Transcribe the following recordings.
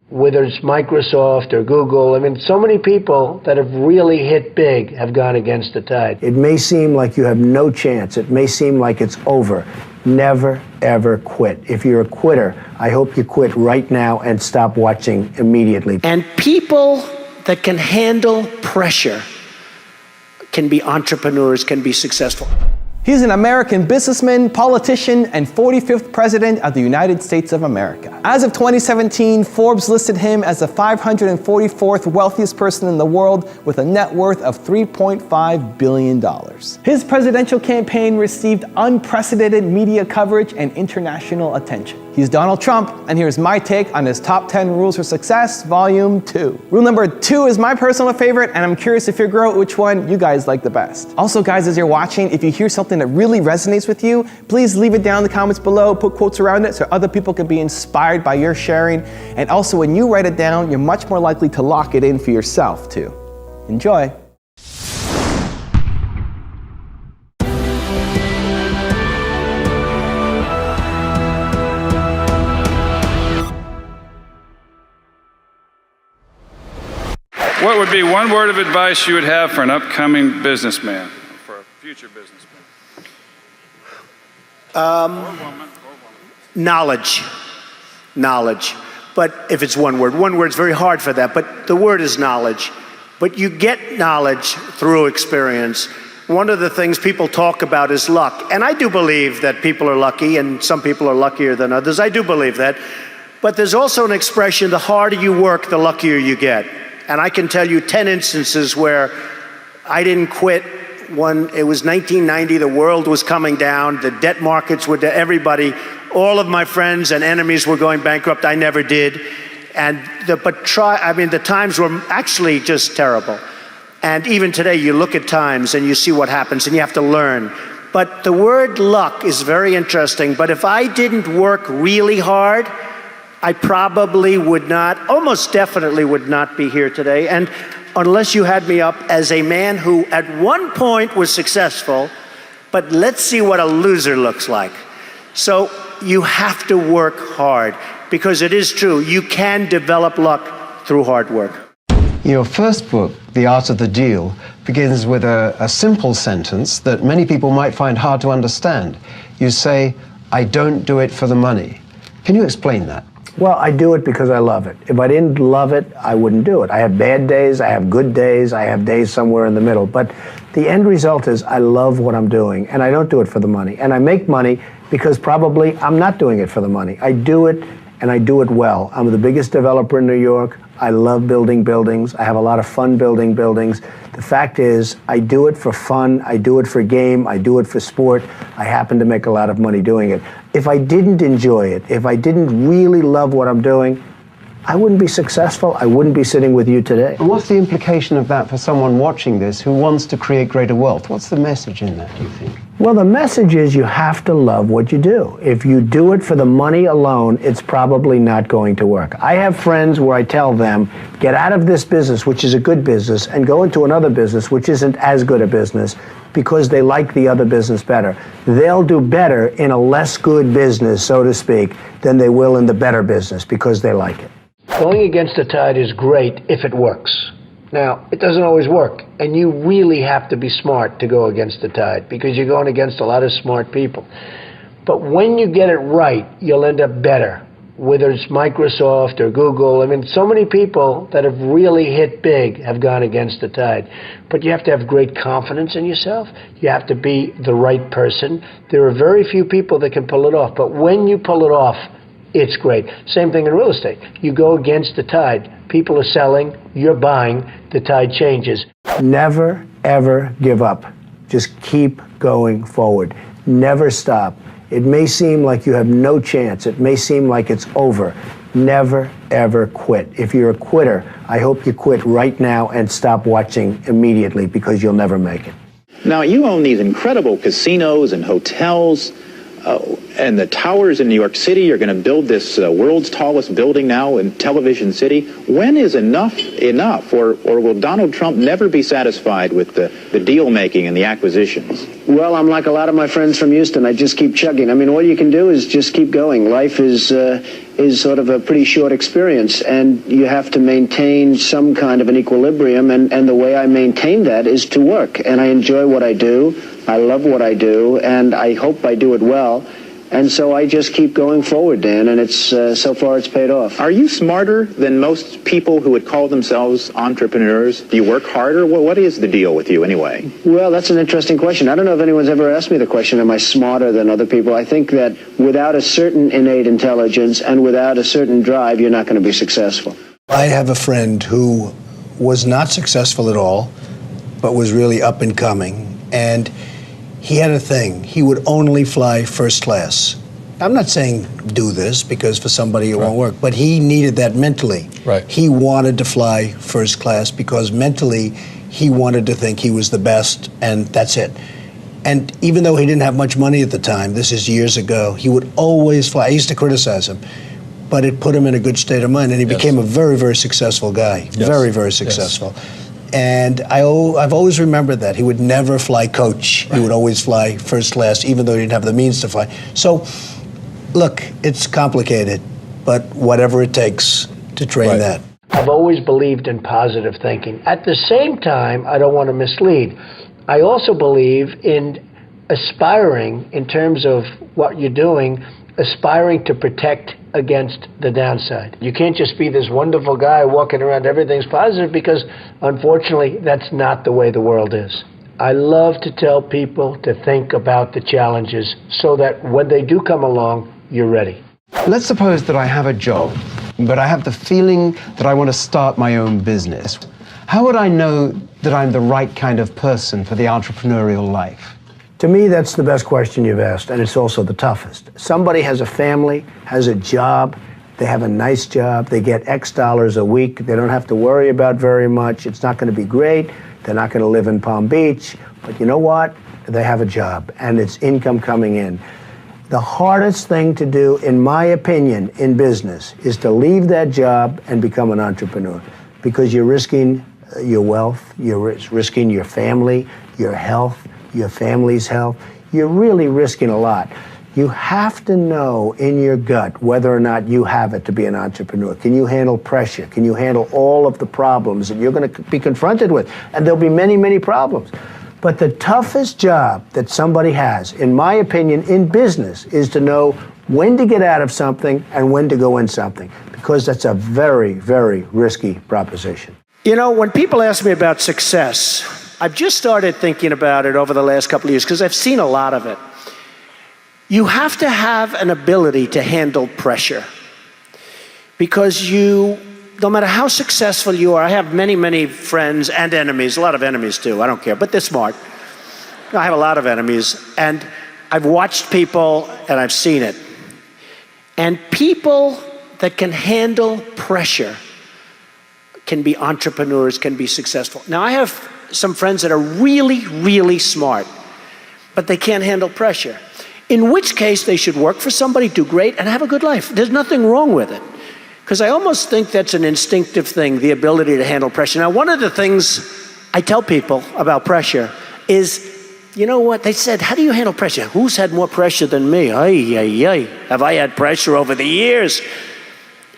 whether it's Microsoft or Google. I mean, so many people that have really hit big have gone against the tide. It may seem like you have no chance. It may seem like it's over. Never, ever quit. If you're a quitter, I hope you quit right now and stop watching immediately. And people that can handle pressure can be entrepreneurs, can be successful. He's an American businessman, politician, and 45th President of the United States of America. As of 2017, Forbes listed him as the 544th wealthiest person in the world with a net worth of $3.5 billion. His presidential campaign received unprecedented media coverage and international attention. He's Donald Trump, and here's my take on his top 10 rules for success, volume 2. Rule number 2 is my personal favorite, and I'm curious to figure out which one you guys like the best. Also, guys, as you're watching, if you hear something that really resonates with you, please leave it down in the comments below, put quotes around it so other people can be inspired by your sharing. And also, when you write it down, you're much more likely to lock it in for yourself too. Enjoy. What would be one word of advice you would have for an upcoming businessman, or for a future businessman? Knowledge. Knowledge. But if it's one word's very hard for that, but the word is knowledge. But you get knowledge through experience. One of the things people talk about is luck. And I do believe that people are lucky, and some people are luckier than others. I do believe that. But there's also an expression, the harder you work, the luckier you get. And I can tell you 10 instances where I didn't quit when it was 1990, the world was coming down, the debt markets were to everybody, all of my friends and enemies were going bankrupt. I never did. And the times were actually just terrible. And even today, you look at times and you see what happens, and you have to learn. But the word luck is very interesting. But if I didn't work really hard, I probably would not, almost definitely would not be here today. And unless you had me up as a man who at one point was successful, but let's see what a loser looks like. So you have to work hard, because it is true, you can develop luck through hard work. Your first book, The Art of the Deal, begins with a simple sentence that many people might find hard to understand. You say, "I don't do it for the money." Can you explain that? Well, I do it because I love it. If I didn't love it, I wouldn't do it. I have bad days, I have good days, I have days somewhere in the middle. But the end result is I love what I'm doing, and I don't do it for the money. And I make money because probably I'm not doing it for the money. I do it, and I do it well. I'm the biggest developer in New York. I love building buildings. I have a lot of fun building buildings. The fact is, I do it for fun. I do it for game. I do it for sport. I happen to make a lot of money doing it. If I didn't enjoy it, if I didn't really love what I'm doing, I wouldn't be successful. I wouldn't be sitting with you today. And what's the implication of that for someone watching this who wants to create greater wealth? What's the message in that, do you think? Well, the message is you have to love what you do. If you do it for the money alone, it's probably not going to work. I have friends where I tell them, get out of this business, which is a good business, and go into another business, which isn't as good a business, because they like the other business better. They'll do better in a less good business, so to speak, than they will in the better business because they like it. Going against the tide is great if it works. Now, it doesn't always work, and you really have to be smart to go against the tide, because you're going against a lot of smart people. But when you get it right, you'll end up better, whether it's Microsoft or Google. I mean, so many people that have really hit big have gone against the tide. But you have to have great confidence in yourself. You have to be the right person. There are very few people that can pull it off, but when you pull it off, it's great. Same thing in real estate. You go against the tide. People are selling, you're buying, the tide changes. Never, ever give up. Just keep going forward. Never stop. It may seem like you have no chance. It may seem like it's over. Never, ever quit. If you're a quitter, I hope you quit right now and stop watching immediately, because you'll never make it. Now, you own these incredible casinos and hotels. and the towers in New York City. You're going to build this world's tallest building now in Television City. When is enough enough? Or will Donald Trump never be satisfied with the deal making and the acquisitions? Well, I'm like a lot of my friends from Houston. I just keep chugging. I mean, all you can do is just keep going. Life is sort of a pretty short experience, and you have to maintain some kind of an equilibrium, and the way I maintain that is to work. And I enjoy what I do. I love what I do, and I hope I do it well. And so I just keep going forward, Dan, and it's so far it's paid off. Are you smarter than most people who would call themselves entrepreneurs? Do you work harder? What is the deal with you anyway? Well, that's an interesting question. I don't know if anyone's ever asked me the question, am I smarter than other people? I think that without a certain innate intelligence and without a certain drive, you're not going to be successful. I have a friend who was not successful at all, but was really up and coming, and he had a thing. He would only fly first class. I'm not saying do this because for somebody it won't work, but he needed that mentally. Right. He wanted to fly first class because mentally he wanted to think he was the best, and that's it. And even though he didn't have much money at the time, this is years ago, he would always fly. I used to criticize him, but it put him in a good state of mind, and he became a very, very successful guy. Very, very successful. And I've always remembered that. He would never fly coach. He would always fly first class, even though he didn't have the means to fly. So, look, it's complicated, but whatever it takes to train that. I've always believed in positive thinking. At the same time, I don't want to mislead. I also believe in aspiring, in terms of what you're doing, aspiring to protect against the downside. You can't just be this wonderful guy walking around, everything's positive, because unfortunately, that's not the way the world is. I love to tell people to think about the challenges so that when they do come along, you're ready. Let's suppose that I have a job, but I have the feeling that I want to start my own business. How would I know that I'm the right kind of person for the entrepreneurial life? To me, that's the best question you've asked, and it's also the toughest. Somebody has a family, has a job, they have a nice job, they get X dollars a week, they don't have to worry about very much, it's not going to be great, they're not going to live in Palm Beach, but you know what? They have a job, and it's income coming in. The hardest thing to do, in my opinion, in business, is to leave that job and become an entrepreneur, because you're risking your wealth, you're risking your family, your health, your family's health. You're really risking a lot. You have to know in your gut whether or not you have it to be an entrepreneur. Can you handle pressure? Can you handle all of the problems that you're going to be confronted with? And there'll be many, many problems. But the toughest job that somebody has, in my opinion, in business, is to know when to get out of something and when to go in something, because that's a very, very risky proposition. You know, when people ask me about success, I've just started thinking about it over the last couple of years because I've seen a lot of it. You have to have an ability to handle pressure, because no matter how successful you are, I have many, many friends and enemies, a lot of enemies too, I don't care, but they're smart. I have a lot of enemies, and I've watched people and I've seen it. And people that can handle pressure can be entrepreneurs, can be successful. Now, I have some friends that are really, really smart, but they can't handle pressure. In which case, they should work for somebody, do great, and have a good life. There's nothing wrong with it. Because I almost think that's an instinctive thing, the ability to handle pressure. Now, one of the things I tell people about pressure is, you know what? They said, how do you handle pressure? Who's had more pressure than me? Have I had pressure over the years?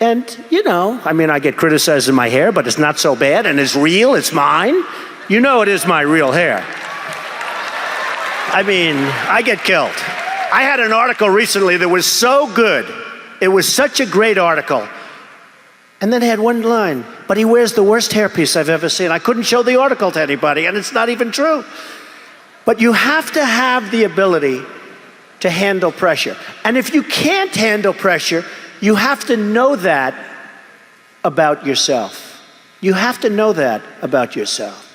And, you know, I mean, I get criticized in my hair, but it's not so bad, and it's real, it's mine. You know it is my real hair. I mean, I get killed. I had an article recently that was so good. It was such a great article. And then it had one line, but he wears the worst hairpiece I've ever seen. I couldn't show the article to anybody, and it's not even true. But you have to have the ability to handle pressure. And if you can't handle pressure, you have to know that about yourself. You have to know that about yourself.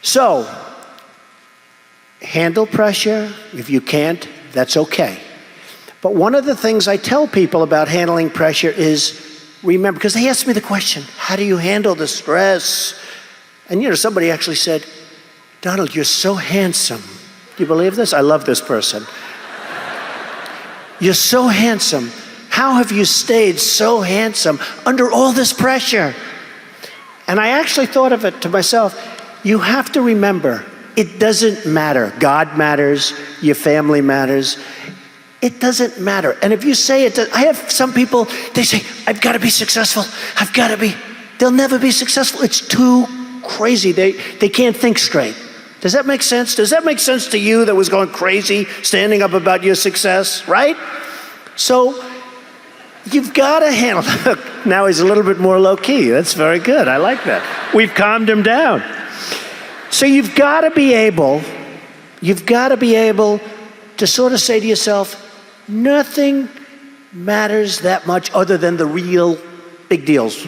So, handle pressure. If you can't, that's okay. But one of the things I tell people about handling pressure is, remember, because they asked me the question, how do you handle the stress? And you know, somebody actually said, Donald, you're so handsome. Do you believe this? I love this person. you're so handsome. How have you stayed so handsome under all this pressure? And I actually thought of it to myself. You have to remember, it doesn't matter. God matters, your family matters. It doesn't matter. And if you say it, I have some people, they say, I've got to be successful. I've got to be. They'll never be successful. It's too crazy. They can't think straight. Does that make sense? Does that make sense to you that was going crazy, standing up about your success, right? So you've got to handle it. Now he's a little bit more low key. That's very good. I like that. We've calmed him down. So you've got to be able to sort of say to yourself, nothing matters that much other than the real big deals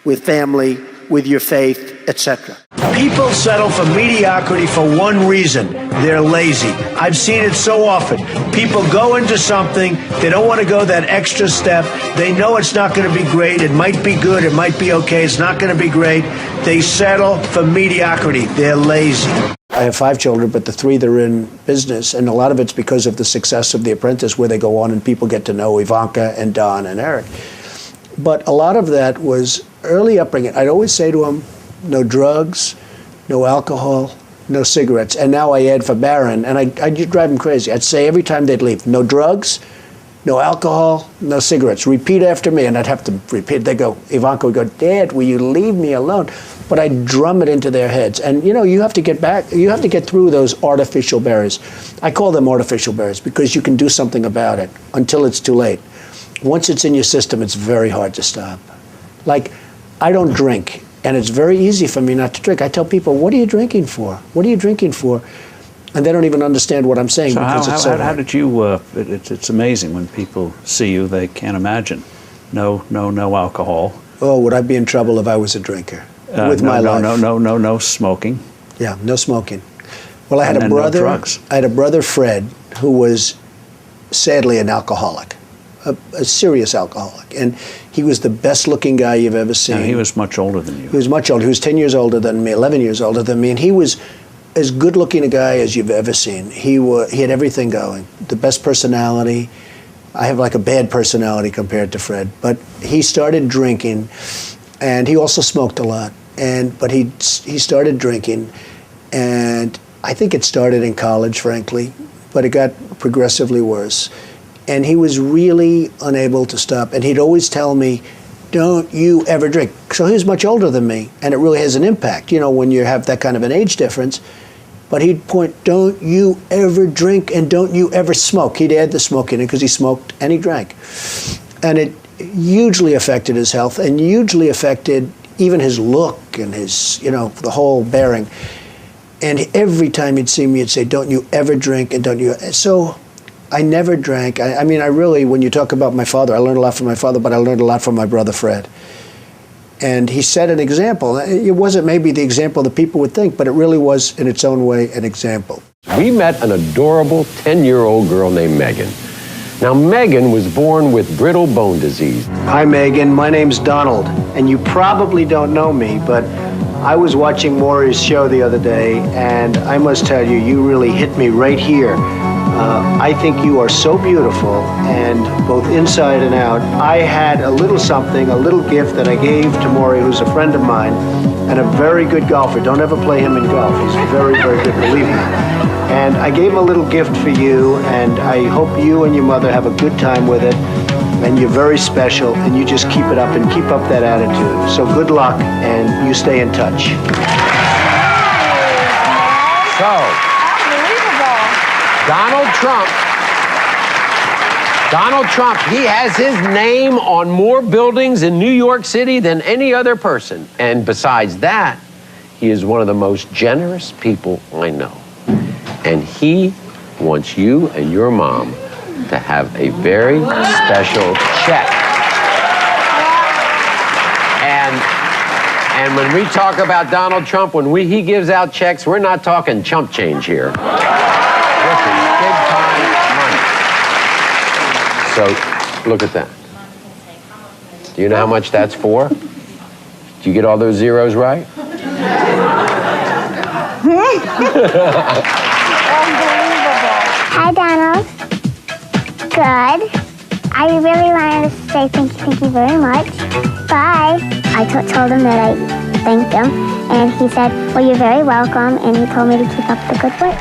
with family, with your faith, etc. People settle for mediocrity for one reason. They're lazy. I've seen it so often. People go into something, they don't want to go that extra step. They know it's not going to be great. It might be good. It might be okay. It's not going to be great. They settle for mediocrity. They're lazy. I have 5 children, but the 3 that are in business, and a lot of it's because of the success of The Apprentice, where they go on and people get to know Ivanka and Don and Eric. But a lot of that was early upbringing. I'd always say to them, no drugs, no alcohol, no cigarettes. And now I add for Barron, and I'd drive them crazy. I'd say every time they'd leave, no drugs, no alcohol, no cigarettes. Repeat after me, and I'd have to repeat. They'd go, Ivanka would go, Dad, will you leave me alone? But I'd drum it into their heads. And you know, you have to get through those artificial barriers. I call them artificial barriers because you can do something about it until it's too late. Once it's in your system, it's very hard to stop. Like, I don't drink, and it's very easy for me not to drink. I tell people, what are you drinking for? What are you drinking for? And they don't even understand what I'm saying So because it's so hard. how did you, it's amazing when people see you, they can't imagine. No alcohol. Oh, would I be in trouble if I was a drinker? With my life? No smoking. Yeah, no smoking. Well, I had a And brother. no drugs. I had a brother, Fred, who was sadly an alcoholic, a serious alcoholic, and he was the best-looking guy you've ever seen. And he was much older than you. He was much older. He was 10 years older than me, 11 years older than me, and he was as good-looking a guy as you've ever seen. He had everything going, the best personality. I have like a bad personality compared to Fred, but he started drinking, and he also smoked a lot. But he started drinking, and I think it started in college, frankly, but it got progressively worse. And he was really unable to stop. And he'd always tell me, don't you ever drink. So he was much older than me, and it really has an impact, you know, when you have that kind of an age difference. But he'd point, don't you ever drink and don't you ever smoke. He'd add the smoking in because he smoked and he drank. And it hugely affected his health and hugely affected even his look and his, you know, the whole bearing. And every time he'd see me, he'd say, don't you ever drink and don't you. So I never drank. I mean, I really, when you talk about my father, I learned a lot from my father, but I learned a lot from my brother Fred. And he set an example. It wasn't maybe the example that people would think, but it really was, in its own way, an example. We met an adorable 10-year-old girl named Megan. Now, Megan was born with brittle bone disease. Hi, Megan. My name's Donald, and you probably don't know me, but I was watching Maury's show the other day, and I must tell you, you really hit me right here. I think you are so beautiful, and both inside and out. I had a little something, a little gift that I gave to Maury, who's a friend of mine, and a very good golfer. Don't ever play him in golf. He's very, very good, believe me. And I gave him a little gift for you, and I hope you and your mother have a good time with it. And you're very special, and you just keep it up and keep up that attitude. So good luck, and you stay in touch. So, Donald Trump, he has his name on more buildings in New York City than any other person. And besides that, he is one of the most generous people I know. And he wants you and your mom to have a very special check. And when we talk about Donald Trump, when he gives out checks, we're not talking chump change here. This is big time money. So, look at that. Do you know how much that's for? Do you get all those zeros right? Hi, Donald. Good. I really wanted to say thank you very much. Bye. I told him that I thanked him, and he said, well, you're very welcome, and he told me to keep up the good work.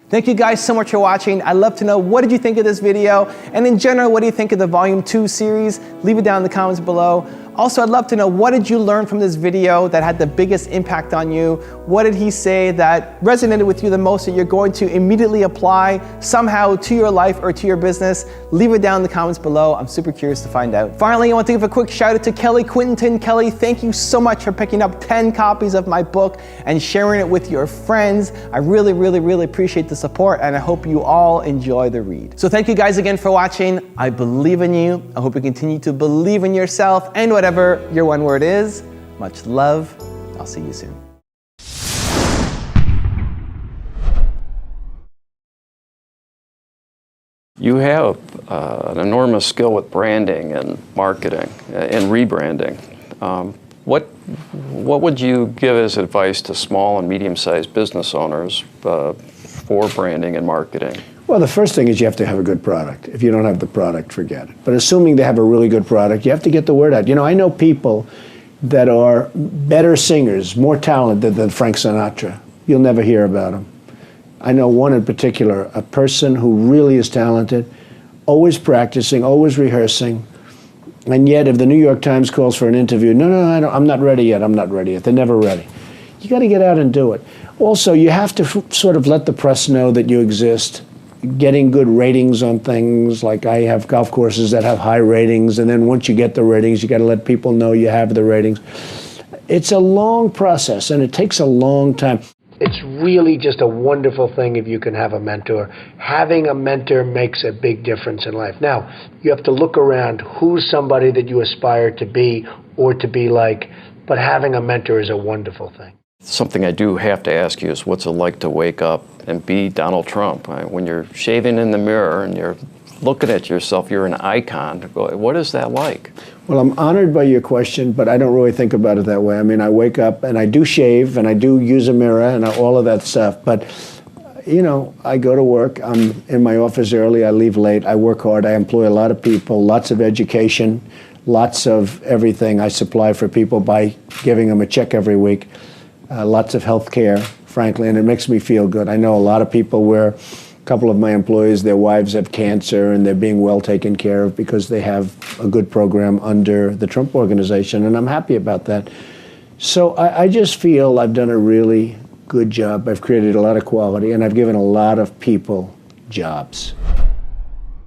Thank you guys so much for watching. I'd love to know, what did you think of this video? And in general, what do you think of the Volume 2 series? Leave it down in the comments below. Also, I'd love to know, what did you learn from this video that had the biggest impact on you? What did he say that resonated with you the most that you're going to immediately apply somehow to your life or to your business? Leave it down in the comments below. I'm super curious to find out. Finally, I want to give a quick shout out to Kelly Quinton. Kelly, thank you so much for picking up 10 copies of my book and sharing it with your friends. I really, really, really appreciate the support, and I hope you all enjoy the read. So thank you guys again for watching. I believe in you. I hope you continue to believe in yourself and whatever your one word is. Much love. I'll see you soon. You have an enormous skill with branding and marketing and rebranding. What would you give as advice to small and medium-sized business owners for branding and marketing? Well, the first thing is you have to have a good product. If you don't have the product, forget it. But assuming they have a really good product, you have to get the word out. You know, I know people that are better singers, more talented than Frank Sinatra. You'll never hear about them. I know one in particular, a person who really is talented, always practicing, always rehearsing, and yet if the New York Times calls for an interview, no, I'm not ready yet, I'm not ready yet. They're never ready. You got to get out and do it. Also, you have to sort of let the press know that you exist. Getting good ratings on things, like I have golf courses that have high ratings, and then once you get the ratings, you got to let people know you have the ratings. It's a long process, and it takes a long time. It's really just a wonderful thing if you can have a mentor. Having a mentor makes a big difference in life. Now, you have to look around who's somebody that you aspire to be or to be like, but having a mentor is a wonderful thing. Something I do have to ask you is, what's it like to wake up and be Donald Trump? When you're shaving in the mirror and you're looking at yourself, you're an icon. What is that like? Well, I'm honored by your question, but I don't really think about it that way. I mean, I wake up and I do shave and I do use a mirror and all of that stuff. But, you know, I go to work. I'm in my office early. I leave late. I work hard. I employ a lot of people, lots of education, lots of everything I supply for people by giving them a check every week. Lots of health care, frankly, and it makes me feel good. I know a lot of people where a couple of my employees, their wives have cancer and they're being well taken care of because they have a good program under the Trump Organization, and I'm happy about that. So I just feel I've done a really good job. I've created a lot of quality, and I've given a lot of people jobs.